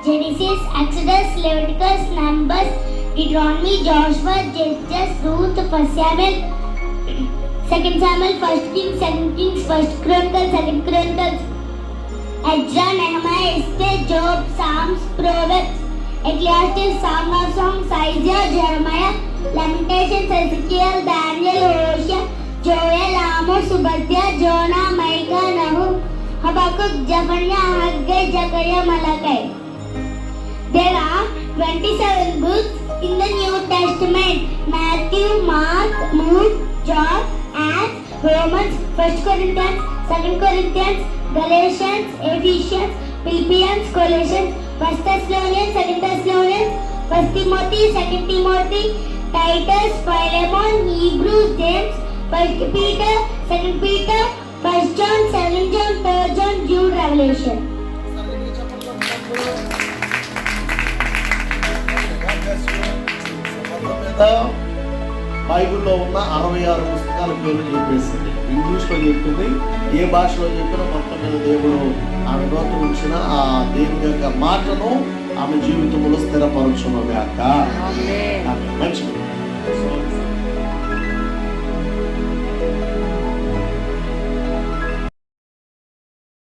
Genesis, Exodus, Leviticus, Numbers, Deuteronomy, Joshua, Judges, Ruth, 1 Samuel, 2 Samuel, 1 Kings, 2 Kings, 1 Chronicles, 2 Chronicles, Ezra, Nehemiah, Esther, Job, Psalms, Proverbs, Ecclesiastes, Song of Songs, Isaiah, Jeremiah, Lamentations, Ezekiel, Daniel, Hosea, Joel, Amos, Obadiah, Jonah, Micah, Nahum, Habakkuk, Zephaniah, Haggai, Zechariah, Malachi. There are 27 books in the New Testament: Matthew, Mark, Luke, John, Acts, Romans, 1 Corinthians, 2 Corinthians, Galatians, Ephesians, Philippians, Colossians, 1 Thessalonians, 2 Thessalonians, 1 Timothy, 2 Timothy, Titus, Philemon, Hebrews, James, 1 Peter, 2 Peter, 1 John, 2 John, 3 John, Jude, Revelation. బైబిల్లో ఉన్న 66 పుస్తకాల పేర్లు చెప్పేసింది. ఇంగ్లీష్లో చెప్తుంది, ఏ భాషలో చెప్పినా మొత్తం మీద దేవుడు ఆమె నోటి ఉంచిన ఆ దేవుని యొక్క మాటను ఆమె జీవితంలో స్థిరపరచును గాక. మంచిది.